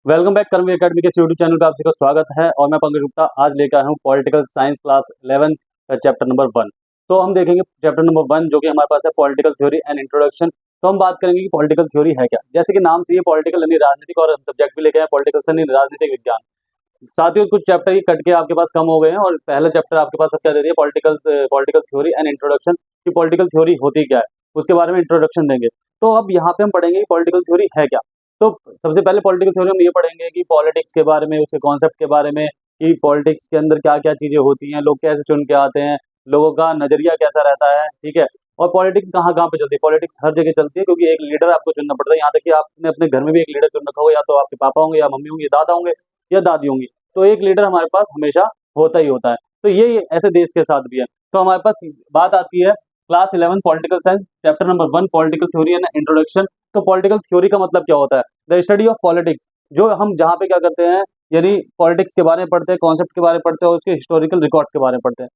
Welcome back कर्म academy के YouTube channel पे आप सभी का स्वागत है। और मैं पंकज गुप्ता आज लेकर आया हूँ political science class 11 chapter number 1। तो हम देखेंगे चैप्टर नंबर 1 जो कि हमारे पास है पॉलिटिकल थ्योरी एंड इंट्रोडक्शन। तो हम बात करेंगे कि पॉलिटिकल थ्योरी है क्या। जैसे कि नाम से ये पॉलिटिकल यानी राजनीतिक, और सब्जेक्ट भी लेके आए पॉलिटिकल यानी राजनीतिक विज्ञान। साथियों कुछ चैप्टर ही कट के आपके पास कम हो गए हैं और पहला चैप्टर आपके पास अब क्या दे रही है, पॉलिटिकल थ्योरी एंड इंट्रोडक्शन की पॉलिटिकल थ्योरी होती क्या है उसके बारे में इंट्रोडक्शन देंगे। तो अब यहाँ पे हम पढ़ेंगे कि पॉलिटिकल थ्योरी है क्या। तो सबसे पहले पॉलिटिकल थ्योरी हम ये पढ़ेंगे कि पॉलिटिक्स के बारे में, उसके कॉन्सेप्ट के बारे में, कि पॉलिटिक्स के अंदर क्या क्या चीजें होती हैं, लोग कैसे चुन के आते हैं, लोगों का नजरिया कैसा रहता है, ठीक है। और पॉलिटिक्स कहाँ कहाँ पे चलती है, पॉलिटिक्स हर जगह चलती है क्योंकि एक लीडर आपको चुनना पड़ता है। यहाँ तक कि आपने अपने घर में भी एक लीडर चुन रखा हो, या तो आपके पापा होंगे या मम्मी होंगी, दादा होंगे या दादी होंगी, तो एक लीडर हमारे पास हमेशा होता ही होता है। तो ये ऐसे देश के साथ भी है। तो हमारे पास बात आती है class 11 political science chapter number 1 political theory and introduction. तो पॉलिटिकल थ्योरी का मतलब क्या होता है, द स्टडी ऑफ पॉलिटिक्स। जो हम जहाँ पे क्या करते हैं, यानी पॉलिटिक्स के बारे में पढ़ते हैं, कॉन्सेप्ट के बारे में पढ़ते हैं और उसके हिस्टोरिकल रिकॉर्ड्स के बारे में पढ़ते हैं।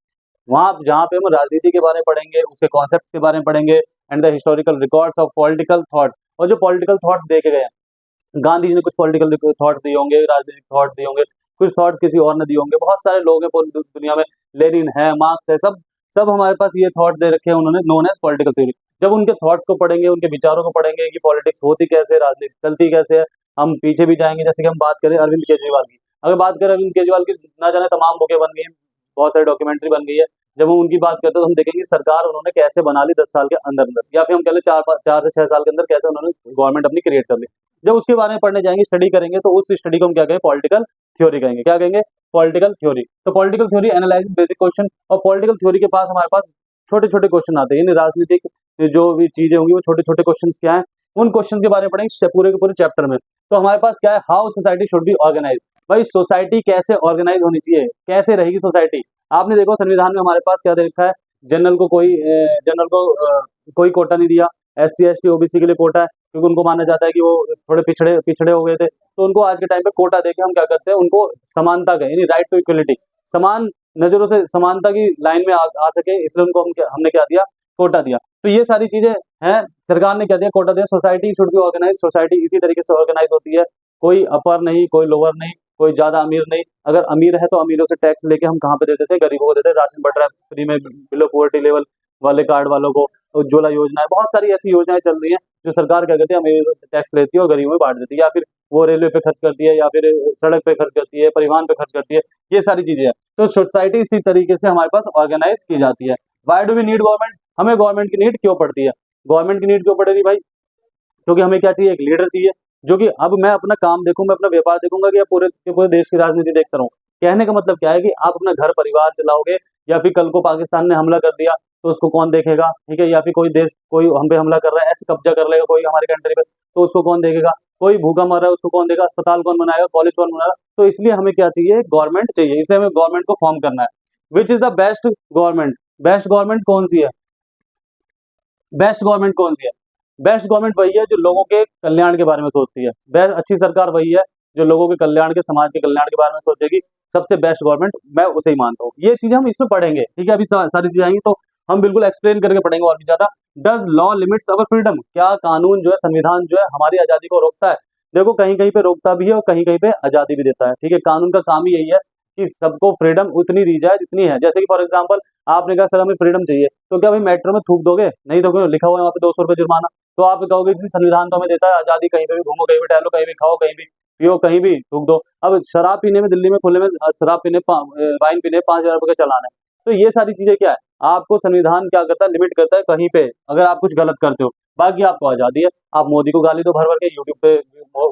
वहाँ जहाँ पे हम राजनीति के बारे में पढ़ेंगे, उसके कॉन्सेप्ट के बारे में पढ़ेंगे and the historical records of political thoughts. और जो पॉलिटिकल थॉट्स देखे गए हैं, गांधी जी ने कुछ पॉलिटिकल थॉट दिए होंगे, राजनीतिक थॉट दिए होंगे, कुछ थॉट किसी और ने दिए होंगे, बहुत सारे लोग हैं पूरी दुनिया में, लेनिन है, मार्क्स है, सब सब हमारे पास ये थॉट दे रखे हैं उन्होंने, नोन एज पॉलिटिकल थ्योरी। जब उनके थॉट्स को पढ़ेंगे, उनके विचारों को पढ़ेंगे कि पॉलिटिक्स होती कैसे, राजनीति चलती कैसे है, हम पीछे भी जाएंगे। जैसे कि हम बात करें अरविंद केजरीवाल की, अगर बात करें अरविंद केजरीवाल की, ना जाने तमाम बुकें बन गई हैं, बहुत सारी डॉक्यूमेंट्री बन गई है। जब हम उनकी बात करते हैं तो हम देखेंगे सरकार उन्होंने कैसे बना ली 10 साल के अंदर अंदर, या फिर हम कह लें 4 से 6 साल के अंदर कैसे उन्होंने गवर्नमेंट अपनी क्रिएट कर ली। जब उसके बारे में पढ़ने जाएंगे, स्टडी करेंगे, तो उस स्टडी को हम क्या कहेंगे, पॉलिटिकल थ्योरी कहेंगे। क्या कहेंगे, पॉलिटिकल थ्योरी। तो political theory analyse basic question. और पॉलिटिकल थ्योरी के पास हमारे पास छोटे छोटे क्वेश्चन आते हैं, यानी राजनीतिक जो भी चीजें होंगी वो छोटे छोटे क्वेश्चन क्या है, उन क्वेश्चन के बारे में पढ़ेंगे पूरे के पूरे चैप्टर में। तो हमारे पास क्या है, how society should be organize. भाई सोसाइटी कैसे ऑर्गेनाइज होनी चाहिए, कैसे रहेगी सोसाइटी। आपने देखो संविधान में हमारे पास क्या दे रखा है, जनरल को कोई जनरल को कोई कोटा नहीं दिया, SC ST OBC के लिए कोटा है क्योंकि उनको माना जाता है कि वो थोड़े पिछड़े पिछड़े हो गए थे। तो उनको आज के टाइम पे कोटा देके हम क्या करते हैं, उनको समानता का यानी राइट टू इक्वलिटी, समान नजरों से समानता की लाइन में आ सके, इसलिए उनको हमने क्या दिया, कोटा दिया। तो ये सारी चीजें हैं, सरकार ने क्या दिया, कोटा दिया। Society should be organize, society इसी तरीके से ऑर्गेनाइज होती है, कोई अपर नहीं, कोई लोअर नहीं, कोई ज्यादा अमीर नहीं। अगर अमीर है तो अमीरों से टैक्स लेके हम कहाँ पे देते थे, गरीबों को देते थे। राशन बट रहा है फ्री में बिलो पॉवर्टी लेवल वाले कार्ड वालों को, उज्ज्वला योजना है, बहुत सारी ऐसी योजनाएं चल रही हैं जो सरकार क्या करती है, अमीरों से टैक्स लेती है और गरीबों में बांट देती है, या फिर वो रेलवे पे खर्च करती है, या फिर सड़क पे खर्च करती है, परिवहन पे खर्च करती है, ये सारी चीजें हैं। तो सोसाइटी इसी तरीके से हमारे पास ऑर्गेनाइज की जाती है। Why do we need government, हमें गवर्नमेंट की नीड क्यों पड़ती है, गवर्नमेंट की नीड क्यों पड़ रही भाई, क्योंकि हमें क्या चाहिए, एक लीडर चाहिए जो कि अब मैं अपना काम देखूं, मैं अपना व्यापार देखूंगा कि पूरे के पूरे देश की राजनीति देखता रहूं। कहने का मतलब क्या है कि आप अपना घर परिवार चलाओगे, या फिर कल को पाकिस्तान ने हमला कर दिया तो उसको कौन देखेगा, ठीक है, या फिर कोई देश कोई हम पे हमला कर रहा है, ऐसे कब्जा कर लेगा कोई हमारी कंट्री पे, तो उसको कौन देखेगा, कोई भूखा मर रहा है उसको कौन देगा, अस्पताल कौन बनाएगा, कॉलेज कौन बनाएगा। तो इसलिए हमें क्या चाहिए, गवर्नमेंट चाहिए, इसलिए हमें गवर्नमेंट को फॉर्म करना है। Which is the best government, best government कौन सी है, बेस्ट गवर्नमेंट कौन सी है, बेस्ट गवर्नमेंट वही है जो लोगों के कल्याण के बारे में सोचती है। बेस्ट अच्छी सरकार वही है जो लोगों के कल्याण के, समाज के कल्याण के बारे में सोचेगी। सबसे बेस्ट गवर्नमेंट मैं उसे ही मानता हूँ। ये चीजें हम इसमें पढ़ेंगे, ठीक है, अभी सारी चीजें आएंगी तो हम बिल्कुल एक्सप्लेन करके पढ़ेंगे और भी ज्यादा। Does law limits our freedom, क्या कानून जो है, संविधान जो है हमारी आजादी को रोकता है। देखो कहीं कहीं पे रोकता भी है और कहीं कहीं पे आजादी भी देता है, ठीक है। कानून का काम ही यही है कि सबको फ्रीडम उतनी दी जाए जितनी है। जैसे कि फॉर एग्जाम्पल आपने कहा सर हमें फ्रीडम चाहिए, तो क्या भाई मेट्रो में थूक दोगे, नहीं दोगे, लिखा हुआ है वहाँ पे 200 रुपये जुर्माना। तो आप कहोगे जी संविधान तो हमें देता है आजादी, कहीं पे भी घूमो, कहीं भी टहलो, कहीं भी खाओ, कहीं भी पियो, कहीं भी थूक दो। अब शराब पीने में दिल्ली में खुले में शराब पीने वाइन पीने 5,000 रुपये का चालान है। तो ये सारी चीजें क्या है, आपको संविधान क्या करता है, लिमिट करता है कहीं पे अगर आप कुछ गलत करते हो। बाकी आपको आजादी है, आप मोदी को गाली दो भर भर के यूट्यूब पे,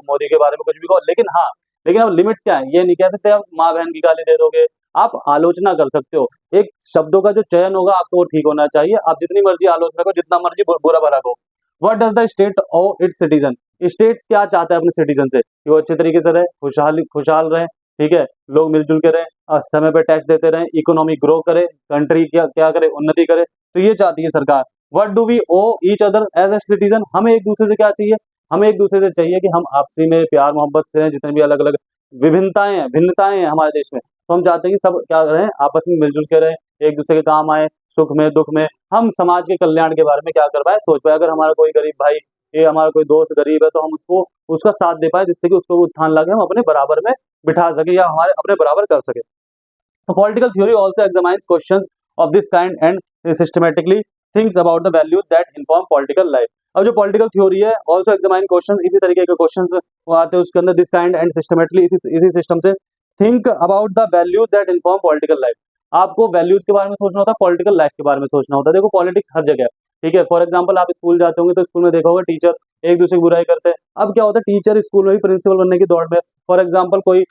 मोदी के बारे में कुछ भी कहो, लेकिन हाँ, लेकिन अब लिमिट क्या है, ये नहीं कह सकते आप माँ बहन की गाली दे दोगे। आप आलोचना कर सकते हो, एक शब्दों का जो चयन होगा आपको वो ठीक होना चाहिए। आप जितनी मर्जी आलोचना करो, जितना मर्जी बुरा भला कहो। What does the state oh it's citizen, states क्या चाहता है अपने सिटीजन से, कि वो अच्छे तरीके से रहे, खुशहाल रहे, ठीक है, लोग मिलजुल के रहे, समय पे टैक्स देते रहे, इकोनॉमी ग्रो करे, कंट्री क्या क्या करे, उन्नति करे। तो ये चाहती है सरकार। What do we owe each other as a citizen, हमें एक दूसरे से क्या चाहिए, हमें एक दूसरे से चाहिए कि हम आपसी में प्यार मोहब्बत से रहें। जितने भी अलग अलग विभिन्नताएं हैं, भिन्नताएं हैं हमारे देश में, तो हम चाहते हैं कि सब क्या रहें, आपस में मिलजुल के रहें, एक दूसरे के काम आए, सुख में दुख में हम समाज के कल्याण के बारे में क्या कर पाए, सोच पाए। अगर हमारा कोई गरीब भाई ये हमारा कोई दोस्त गरीब है तो हम उसको उसका साथ दे पाए, जिससे कि उसको उत्थान लाके हम अपने बराबर में बिठा सके या हमारे अपने बराबर कर सके। तो political theory also examines questions of this kind and systematically thinks about the values that inform political life. अब जो पॉलिटिकल थ्योरी है ऑल्सो एग्जामाइन क्वेश्चंस, इसी तरीके के क्वेश्चंस आते हैं उसके अंदर, दिस काइंड एंड सिस्टमेटिकली, इसी सिस्टम से think about the values that inform political life. आपको वैल्यूज के बारे में सोचना होता है, पॉलिटिकल लाइफ के बारे में सोचना होता है। देखो पॉलिटिक्स हर जगह है, ठीक है। फॉर एग्जांपल आप स्कूल जाते होंगे तो स्कूल में देखा होगा टीचर एक दूसरे की बुराई करते हैं। अब क्या होता है, टीचर स्कूल में भी प्रिंसिपल बनने की दौड़ में। फॉर एग्जांपल कोई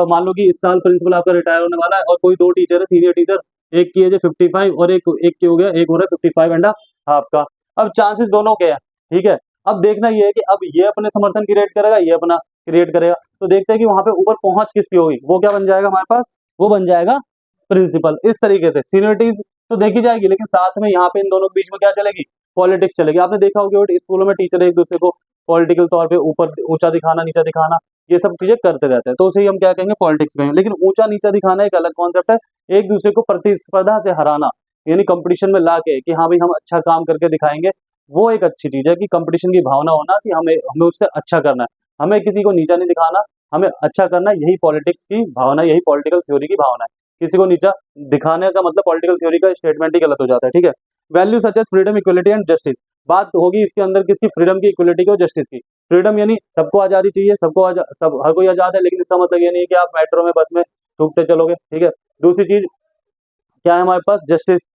मान लो कि इस साल प्रिंसिपल आपका रिटायर होने वाला है और कोई दो टीचर है सीनियर टीचर, एक की एज है 55 और एक की हो गया, एक हो रहा है 55 एंड हाफ का। अब चांसेस दोनों के हैं, ठीक है। अब देखना ये है कि अब ये अपने समर्थन क्रिएट करेगा, ये अपना क्रिएट करेगा, तो देखते हैं कि वहां पे ऊपर पहुंच किसकी होगी, वो क्या बन जाएगा हमारे पास, वो बन जाएगा प्रिंसिपल। इस तरीके से सीनियरिटीज तो देखी जाएगी, लेकिन साथ में यहाँ पे इन दोनों के बीच में क्या चलेगी, पॉलिटिक्स चलेगी। आपने देखा होगा स्कूलों में टीचर एक दूसरे को पॉलिटिकल तौर पे ऊपर ऊंचा दिखाना, नीचा दिखाना, ये सब चीजें करते रहते हैं, तो उसे ही हम क्या कहेंगे, पॉलिटिक्स कहेंगे। लेकिन ऊंचा नीचा दिखाना एक अलग कॉन्सेप्ट है, एक दूसरे को प्रतिस्पर्धा से हराना, यानी कंपटीशन में ला के कि हाँ भाई हम अच्छा काम करके दिखाएंगे, वो एक अच्छी चीज है कि कंपटीशन की भावना होना, कि हमें हमें उससे अच्छा करना है, हमें किसी को नीचा नहीं दिखाना, हमें अच्छा करना है। यही पॉलिटिक्स की भावना, यही पॉलिटिकल थ्योरी की भावना है। किसी को नीचा दिखाने का मतलब पॉलिटिकल थ्योरी का स्टेटमेंट ही गलत हो जाता है, ठीक है। Value such as freedom, equality and justice. बात होगी इसके अंदर किसकी, फ्रीडम की, इक्वलिटी की और जस्टिस की। फ्रीडम यानी सबको आजादी चाहिए, सब हर कोई आजाद है, लेकिन इसका मतलब ये नहीं है कि आप मेट्रो में बस में थूकते चलोगे, ठीक है। दूसरी चीज क्या है हमारे पास, जस्टिस,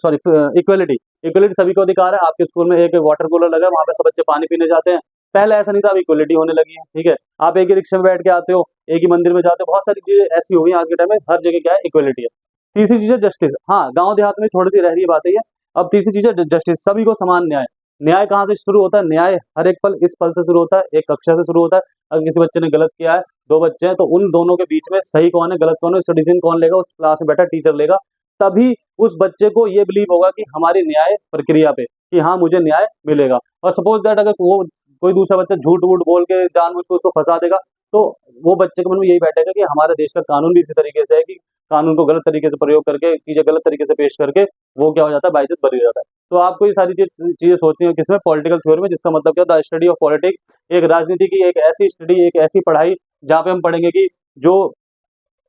सॉरी इक्वलिटी। इक्वलिटी सभी को अधिकार है। आपके स्कूल में एक वाटर कूलर लगा है, वहां पे सब बच्चे पानी पीने जाते हैं, पहले ऐसा नहीं था, अब इक्वलिटी होने लगी है, ठीक है। आप एक ही रिक्शा में बैठ के आते हो, एक ही मंदिर में जाते हो, बहुत सारी चीजें ऐसी हो गई आज के टाइम में, हर जगह क्या है, इक्वलिटी है। तीसरी चीज है जस्टिस। हाँ, गांव देहात में थोड़ी सी रह रही है बात है। अब तीसरी चीज है जस्टिस, सभी को समान न्याय। न्याय कहाँ से शुरू होता है, न्याय हर एक पल, इस पल से शुरू होता है, एक कक्षा से शुरू होता है। अगर किसी बच्चे ने गलत किया है, दो बच्चे हैं, तो उन दोनों के बीच में सही कौन है, गलत कौन है, सिटीजन कौन लेगा, उस क्लास में बैठा टीचर लेगा। तभी उस बच्चे को ये बिलीव होगा कि हमारी न्याय प्रक्रिया पे, कि हाँ मुझे न्याय मिलेगा। और सपोज दैट अगर वो कोई दूसरा बच्चा झूठ वूठ बोल के जानबूझ के उसको फंसा देगा, तो वो बच्चे के मन में यही बैठेगा कि हमारे देश का कानून भी इसी तरीके से है कि कानून को गलत तरीके से प्रयोग करके, चीजें गलत तरीके से पेश करके वो क्या हो जाता है, बाइज्जत बरी हो जाता है। तो आपको ये सारी चीजें सोचनी है किसमें, पॉलिटिकल थ्योरी में, जिसका मतलब क्या होता है, स्टडी ऑफ पॉलिटिक्स। एक राजनीति की एक ऐसी स्टडी, एक ऐसी पढ़ाई जहाँ पे हम पढ़ेंगे कि जो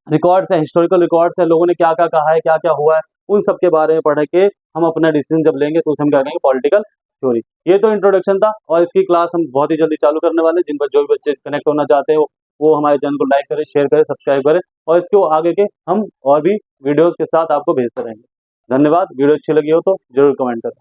रिकॉर्ड्स है, हिस्टोरिकल रिकॉर्ड्स है, लोगों ने क्या क्या कहा है, क्या क्या हुआ है, उन सब के बारे में पढ़ के हम अपना डिसीजन जब लेंगे तो उसे हम क्या कहेंगे, पॉलिटिकल थ्योरी। ये तो इंट्रोडक्शन था, और इसकी क्लास हम बहुत ही जल्दी चालू करने वाले हैं। जिन पर जो भी बच्चे कनेक्ट होना चाहते हैं वो हमारे चैनल को लाइक करें, शेयर करें, सब्सक्राइब करें, और इसके आगे के हम और भी वीडियोज के साथ आपको भेजते रहेंगे। धन्यवाद। वीडियो अच्छी लगी हो तो जरूर कमेंट करें।